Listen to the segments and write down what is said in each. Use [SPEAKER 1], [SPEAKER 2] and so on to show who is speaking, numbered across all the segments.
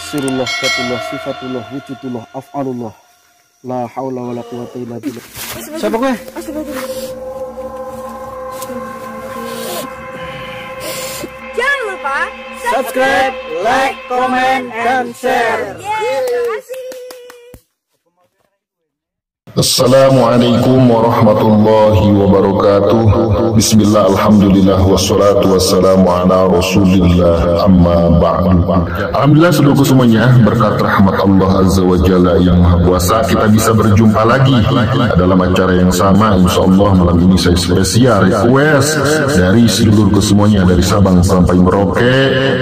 [SPEAKER 1] sirullah, katullah, sifatullah, wujudullah, af'alullah. La haula wala quwata illa billah. Siapa gue?
[SPEAKER 2] Jangan lupa
[SPEAKER 1] Subscribe, like, comment, and share.
[SPEAKER 3] Assalamualaikum warahmatullahi wabarakatuh. Bismillah, alhamdulillah, wassalatu wassalamu ala rasulillah, amma ba'du. Alhamdulillah seluruh semuanya, berkat rahmat Allah Azza wa Jalla yang Maha Kuasa, kita bisa berjumpa lagi dalam acara yang sama. InsyaAllah malam ini saya spesial request dari seluruh kesemuanya, dari Sabang sampai Merauke,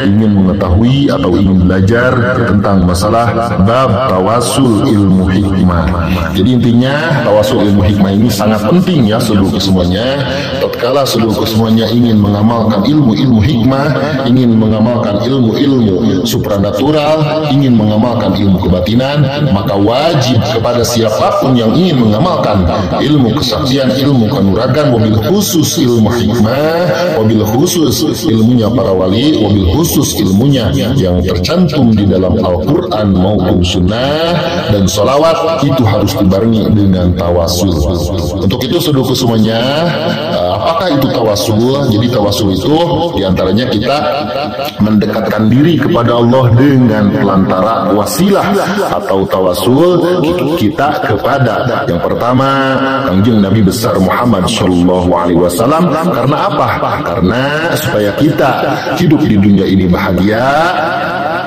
[SPEAKER 3] ingin mengetahui atau ingin belajar tentang masalah bab tawasul ilmu hikmah. Jadi intinya tawasul ilmu hikmah ini sangat penting ya seluruh kesemuanya. Tatkala seluruh kesemuanya ingin mengamalkan ilmu-ilmu hikmah, ingin mengamalkan ilmu-ilmu supranatural, ingin mengamalkan ilmu kebatinan, maka wajib kepada siapapun yang ingin mengamalkan ilmu kesaktian, ilmu kanuragan, wabil khusus ilmu hikmah, wabil khusus ilmunya para wali, wabil khusus ilmunya yang tercantum di dalam Al-Quran maupun sunnah dan sholawat, itu harus dibarengi dengan tawasul. Untuk itu saudaraku semuanya, apakah itu tawasul? Jadi tawasul itu diantaranya kita mendekatkan diri kepada Allah dengan pelantara wasilah atau tawasul kita kepada yang pertama Kangjeng Nabi besar Muhammad Shallallahu Alaihi Wasallam. Karena apa? Karena supaya kita hidup di dunia ini bahagia,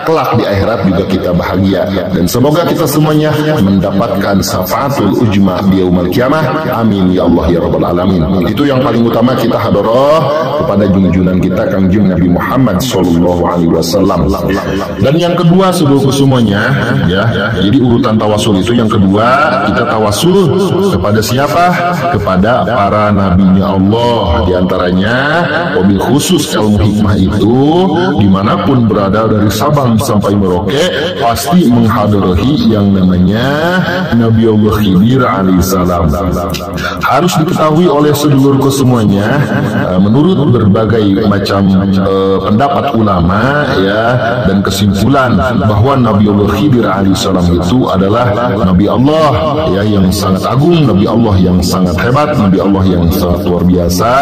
[SPEAKER 3] kelak di akhirat juga kita bahagia, dan semoga kita semuanya mendapatkan syafaatul ujma di yaumil qiyamah. Amin ya Allah ya rabbal alamin. Itu yang paling utama, kita hadarah kepada junjunan kita Kangjeng Nabi Muhammad sallallahu alaihi wasallam. Dan yang kedua seluruh semuanya ya, jadi urutan tawasul itu yang kedua, kita tawasul kepada siapa? Kepada para nabinya Allah. Di antaranya wabil khusus ilmu hikmah itu dimanapun berada dari Sabang sampai Merauke pasti menghadiri yang namanya Nabi Allah Khidir alaihissalam. Harus diketahui oleh sedulurku semuanya, menurut berbagai macam pendapat ulama ya dan kesimpulan bahwa Nabi Allah Khidir alaihissalam itu adalah Nabi Allah ya yang sangat agung, Nabi Allah yang sangat hebat, Nabi Allah yang sangat luar biasa,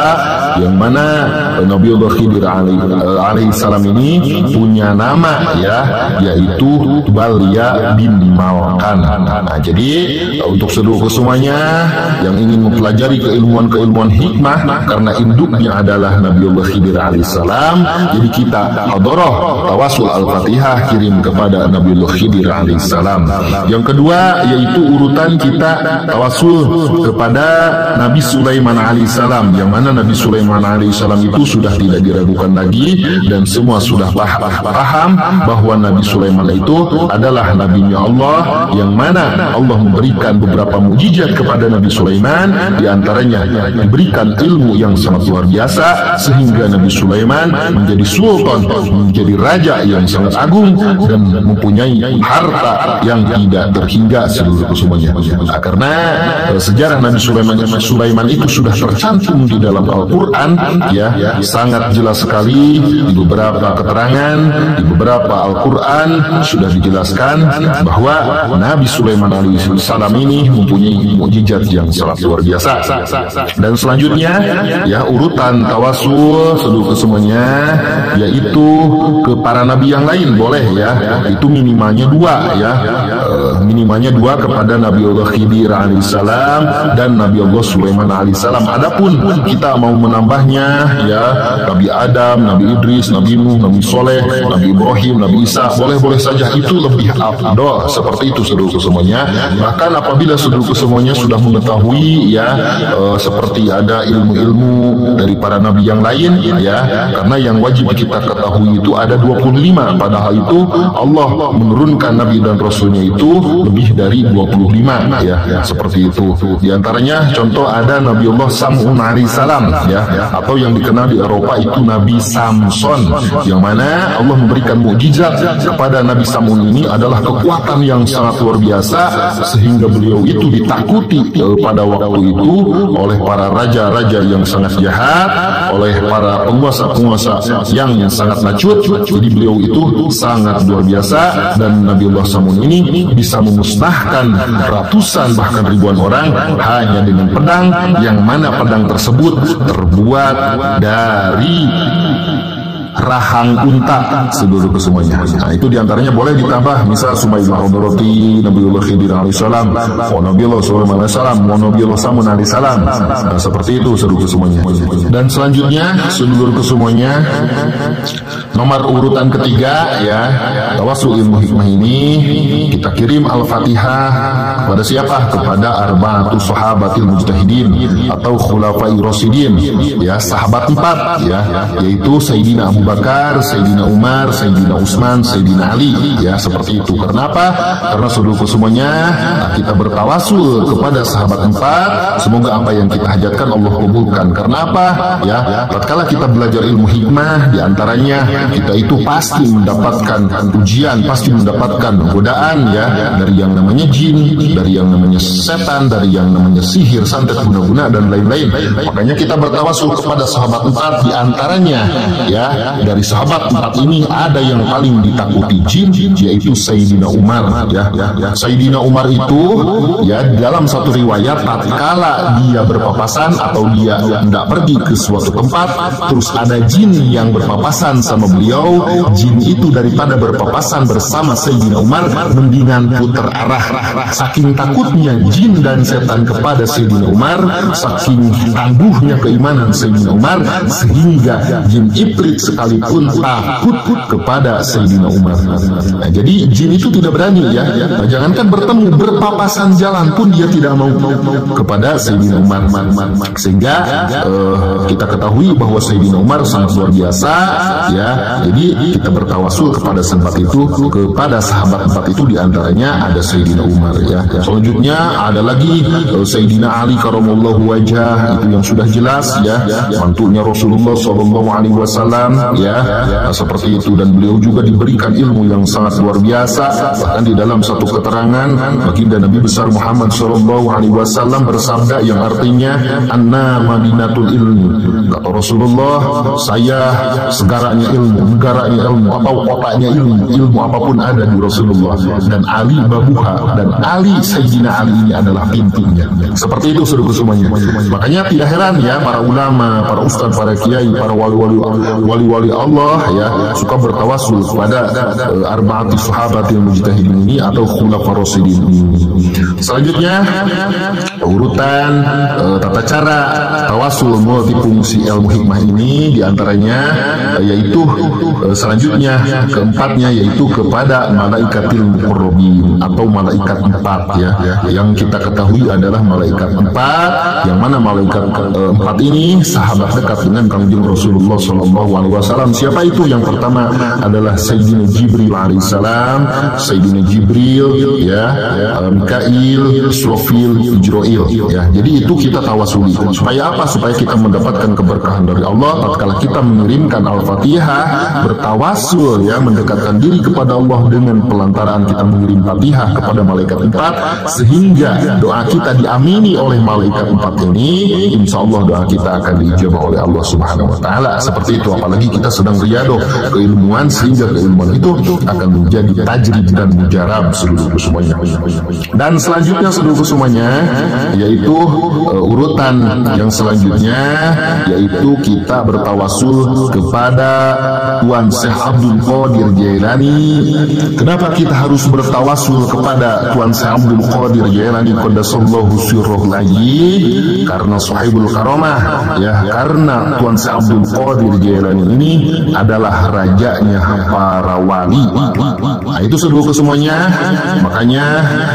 [SPEAKER 3] yang mana Nabi Allah Khidir alaihissalam ini punya nama ya, yaitu Balia bin Malkan. Nah, jadi untuk seluruh semuanya yang ingin mempelajari keilmuan hikmah, karena induknya adalah Nabi Allah Khidir alaihissalam, jadi kita hadarah tawasul al-fatihah kirim kepada Nabi Allah Khidir alaihissalam. Yang kedua yaitu urutan kita tawasul kepada Nabi Sulaiman alaihissalam, yang mana Nabi Sulaiman alaihissalam itu sudah tidak diragukan lagi dan semua sudah paham bahwa Nabi Sulaiman itu adalah nabinya Allah, yang mana Allah memberikan beberapa mukjizat kepada Nabi Sulaiman, diantaranya diberikan ilmu yang sangat luar biasa sehingga Nabi Sulaiman menjadi sultan, menjadi raja yang sangat agung dan mempunyai harta yang tidak terhingga seluruh semuanya. Nah, karena sejarah Nabi Sulaiman itu sudah tercantum di dalam Al-Quran ya, sangat jelas sekali di beberapa keterangan, di beberapa Al-Quran sudah dijelaskan bahwa Nabi Sulaiman alaihissalam ini mempunyai mukjizat yang sangat luar biasa. Dan selanjutnya ya urutan tawasul seluruh semuanya yaitu ke para nabi yang lain boleh ya, itu minimalnya dua ya, minimalnya dua kepada Nabi Allah Khidir alaihissalam dan Nabi Allah Sulaiman alaihissalam. Adapun kita mau menambahnya ya, Nabi Adam, Nabi Idris, Nabi Nuh, Nabi Soleh, Nabi Ibrahim, Nabi Isa, boleh saja, itu lebih afdol. Seperti itu seluruh semuanya. Bahkan apabila seluruh semuanya sudah mengetahui ya seperti ada ilmu-ilmu dari para nabi yang lain ya, karena yang wajib kita ketahui itu ada 25, padahal itu Allah menurunkan nabi dan rasulnya itu lebih dari 25 ya, seperti itu. Di antaranya contoh ada Nabi Allah Sam'un alaihissalam ya, atau yang dikenal di Eropa itu Nabi Samson, yang mana Allah memberikan mukjizat mujizat kepada Nabi Samun ini adalah kekuatan yang sangat luar biasa, sehingga beliau itu ditakuti pada waktu itu oleh para raja-raja yang sangat jahat, oleh para penguasa-penguasa yang sangat lacut. Jadi beliau itu sangat luar biasa, dan Nabiullah Samun ini bisa memusnahkan ratusan bahkan ribuan orang hanya dengan pedang, yang mana pedang tersebut terbuat dari rahang unta, seluruh kesemuanya. Nah, itu diantaranya boleh ditambah, misal Sumaillah Roti, Nabiullah Khidir alaihissalam, Nabiullah Sulaiman alaihissalam, Nabiullah Samun alaihissalam. Nah, seperti itu seluruh kesemuanya. Dan selanjutnya seluruh kesemuanya, nomor urutan ketiga ya, tawasul ilmu hikmah ini kita kirim Al-Fatihah kepada siapa? Kepada arba'atus sahabatil mujtahidin atau khulafai rasyidin, ya, sahabat 4 ya, yaitu Sayyidina Abu Bakar, Sayyidina Umar, Sayyidina Utsman, Sayyidina Ali, ya, seperti itu. Kenapa? Karena seluruh semuanya kita bertawasul kepada sahabat 4, semoga apa yang kita hajatkan Allah kabulkan. Karena apa? Ya, tatkala kita belajar ilmu hikmah, diantaranya kita itu pasti mendapatkan ujian, pasti mendapatkan godaan, ya, dari yang namanya jin, dari yang namanya setan, dari yang namanya sihir, santet, guna-guna, dan lain-lain. Makanya kita bertawasul kepada sahabat 4, diantaranya ya, dari sahabat 4 ini ada yang paling ditakuti jin, yaitu Sayyidina Umar, ya. Sayyidina Umar itu ya, dalam satu riwayat tatkala dia berpapasan atau dia hendak pergi ke suatu tempat, terus ada jin yang berpapasan sama beliau, jin itu daripada berpapasan bersama Sayyidina Umar mendingan putar arah. Saking takutnya jin dan setan kepada Sayyidina Umar, saking tangguhnya keimanan Sayyidina Umar, sehingga jin iblis sekalipun takut kepada Sayyidina Umar. Nah, jadi jin itu tidak berani, ya. Nah, jangankan bertemu, berpapasan jalan pun dia tidak mau kepada Sayyidina Umar. Sehingga kita ketahui bahwa Sayyidina Umar sangat luar biasa, ya. Jadi kita bertawasul kepada kepada sahabat 4 itu, diantaranya ada Sayyidina Umar, ya. Selanjutnya ada lagi Sayyidina Ali karamallahu wajah, itu yang sudah jelas, ya, mantunya Rasulullah SAW, ya, seperti itu. Dan beliau juga diberikan ilmu yang sangat luar biasa. Bahkan di dalam satu keterangan, baginda Nabi besar Muhammad SAW bersabda yang artinya anna madinatul ilmi. Kata Rasulullah, saya segaranya ilmu, negaranya ilmu, atau kotanya ilmu apapun ada di Rasulullah. Dan Ali babuha, dan Sayyidina Ali ini adalah pintunya. Seperti itu seluruh semuanya. Makanya tidak heran, ya, para ulama, para ustadz, para kiai, para wali-wali Allah, ya, suka bertawasul kepada arba'atus sahabatil mujtahidin ini atau khulafar rasyidin ini. Selanjutnya urutan tata cara tawasul multifungsi ilmu hikmah ini, diantaranya yaitu selanjutnya keempatnya, yaitu kepada malaikatil muqarrabin atau malaikat 4, ya, yang kita ketahui adalah malaikat 4, yang mana malaikat 4 ini sahabat dekat dengan kanjeng Rasulullah SAW. Siapa itu? Yang pertama adalah Sayyidina Jibril alaihissalam, Sayyidina Jibril, ya, Mikail, Israfil, Ijrail, ya. Jadi itu kita tawasuli. Supaya apa? Supaya kita mendapatkan keberkahan dari Allah tatkala kita mengirimkan Al-Fatihah, bertawasul, ya, mendekatkan diri kepada Allah dengan pelantaran kita mengirim Fatihah kepada malaikat 4, sehingga doa kita diamini oleh malaikat 4 ini. Insya Allah doa kita akan diijabah oleh Allah Subhanahu wa Ta'ala. Seperti itu, apalagi kita sedang riyadoh keilmuan, sehingga keilmuan itu akan menjadi tajrid dan mujarab seluruh semuanya. Dan selanjutnya seluruh semuanya, yaitu urutan yang selanjutnya, yaitu kita bertawasul kepada Tuan Syekh Abdul Qadir Jailani. Kenapa kita harus bertawasul kepada Tuan Syekh Abdul Qadir Jailani qaddasallahu sirruhu lagi? Karena sahibul karamah, ya, karena Tuan Syekh Abdul Qadir Jailani ini adalah rajanya para wali. Nah, itu seluruh kesemuanya. Makanya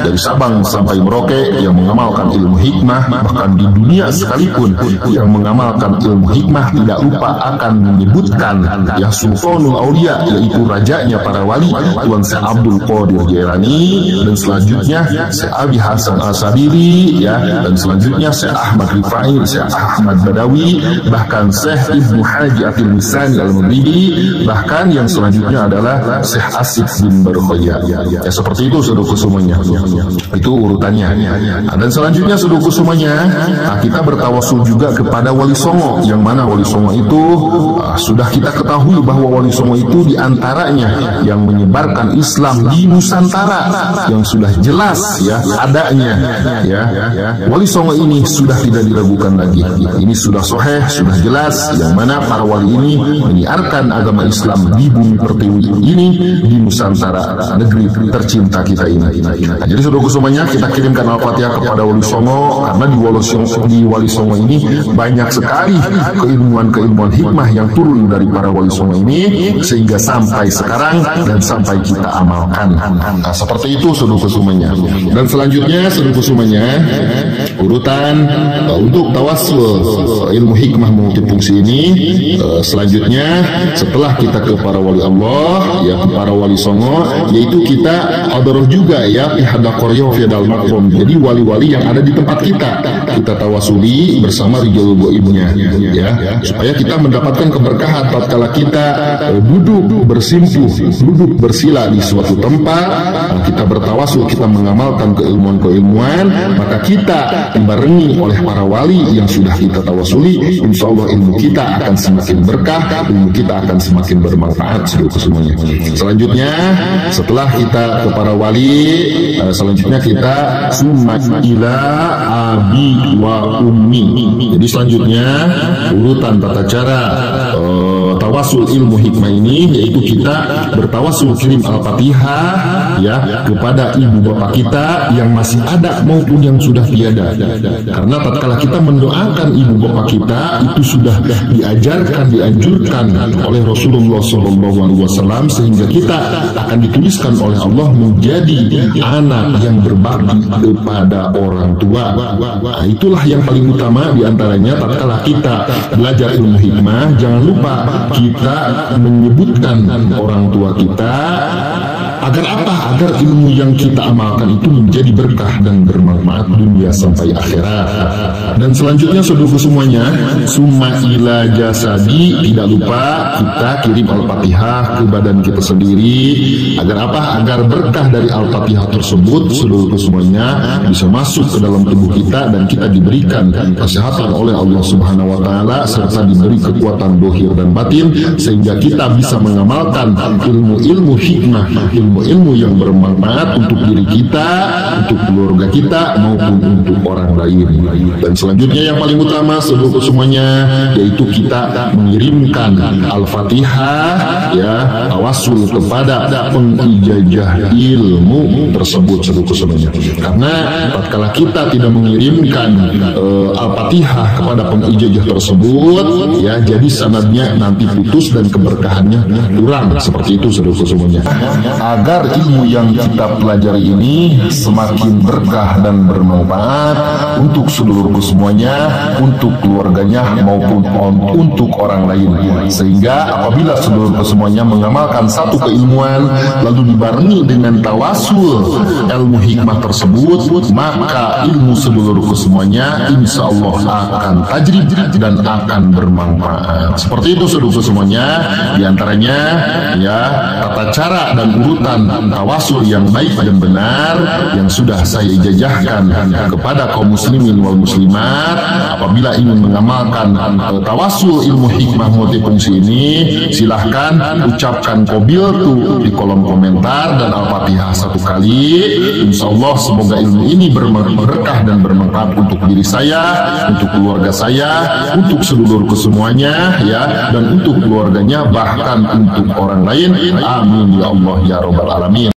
[SPEAKER 3] dari Sabang sampai Merauke yang mengamalkan ilmu hikmah, bahkan di dunia sekalipun yang mengamalkan ilmu hikmah, tidak lupa akan menyebutkan, ya, Sultanul Aulia, yaitu rajanya para wali, Tuan Syekh Abdul Qadir Jailani. Dan selanjutnya Syekh Abi Hasan As-Sabiri, ya, dan selanjutnya Syekh Ahmad Rifai, Syekh Ahmad Badawi, bahkan Syekh Ibnu Haji Atil Misani Al-Maghribi, bahkan yang selanjutnya adalah Syekh Asif bin Barkhaya. Ya seperti itu saudaraku semuanya. Itu urutannya. Dan selanjutnya saudaraku semuanya, kita bertawasul juga kepada Wali Songo, yang mana Wali Songo itu sudah kita ketahui bahwa Wali Songo itu diantaranya yang menyebarkan Islam di Nusantara, yang sudah jelas ya adanya ya. Wali Songo ini sudah tidak diragukan lagi. Ini sudah sahih, sudah jelas, yang mana para wali ini menyiarkan agama Islam di bumi pertiwi ini, di Nusantara, negeri tercinta kita ini. Nah, jadi saudaraku semuanya, kita kirimkan Al-Fatihah kepada Wali Songo, karena di Wali Songo ini banyak sekali keilmuan hikmah yang turun dari para Wali Songo ini, sehingga sampai sekarang dan sampai kita amalkan. Nah, seperti itu saudaraku semuanya. Dan selanjutnya saudaraku semuanya, urutan untuk tawassul ilmu hikmah multifungsi ini, selanjutnya setelah kita ke para wali Allah, ya ke para Wali Songo, yaitu kita hadarah juga ya fi hadaqarya fi dal maqam. Jadi wali-wali yang ada di tempat kita tawasuli bersama rijalul gaibnya ya, supaya kita mendapatkan keberkahan tatkala kita duduk bersimpuh, duduk bersila di suatu tempat, kita bertawasul, kita mengamalkan keilmuan, maka kita dibarengi oleh para wali yang sudah kita tawasuli, insya Allah ilmu kita akan semakin berkah, ilmu kita akan semakin bermanfaat semuanya. Selanjutnya setelah kita ke para wali, selanjutnya kita summa ila abi wa ummi. Jadi selanjutnya urutan tata cara tawasul ilmu hikmah ini, yaitu kita bertawasul kirim Al-Fatihah ya kepada ibu bapak kita yang masih ada maupun yang sudah tiada. Karena tatkala kita mendoakan ibu bapak kita, itu sudah diajarkan, dianjurkan oleh Rasulullah SAW, sehingga kita akan dituliskan oleh Allah menjadi anak yang berbakti kepada orang tua. Nah, itulah yang paling utama diantaranya. Tatkala kita belajar ilmu hikmah, jangan lupa kita menyebutkan orang tua kita. Agar apa? Agar ilmu yang kita amalkan itu menjadi berkah dan bermanfaat dunia sampai akhirat. Dan selanjutnya saudaraku semuanya, summa ila jasadi, tidak lupa kita kirim Al-Fatihah ke badan kita sendiri. Agar apa? Agar berkah dari Al-Fatihah tersebut saudaraku semuanya bisa masuk ke dalam tubuh kita, dan kita diberikan kesehatan oleh Allah Subhanahu wa taala, serta diberi kekuatan dohir dan batin, sehingga kita bisa mengamalkan ilmu-ilmu hikmah, ilmu yang bermanfaat untuk diri kita, untuk keluarga kita, maupun untuk orang lain. Dan selanjutnya yang paling utama saudaraku semuanya, yaitu kita mengirimkan Al-Fatihah ya, tawasul kepada pengijazah ilmu tersebut saudaraku semuanya. Karena tatkala kita tidak mengirimkan Al-Fatihah kepada pengijazah tersebut ya, jadi sanadnya nanti putus dan keberkahannya kurang. Seperti itu saudaraku semuanya. Agar ilmu yang kita pelajari ini semakin berkah dan bermanfaat untuk seluruhku semuanya, untuk keluarganya maupun untuk orang lain, sehingga apabila seluruhku semuanya mengamalkan satu keilmuan lalu dibarengi dengan tawasul ilmu hikmah tersebut, maka ilmu seluruhku semuanya insya Allah akan tajrib dan akan bermanfaat. Seperti itu seluruhku semuanya, diantaranya ya tata cara dan urutan tawasul yang baik dan benar yang sudah saya ijazahkan kepada kaum muslimin wal muslimat. Apabila ingin mengamalkan tawasul ilmu hikmah multifungsi ini, silahkan ucapkan qabil tuh di kolom komentar dan Al-Fatihah satu kali. Insya Allah semoga ilmu ini berkah dan bermanfaat untuk diri saya, untuk keluarga saya, untuk seluruhku semuanya ya, dan untuk keluarganya, bahkan untuk orang lain. Amin ya Allah ya Rabbal Alamin.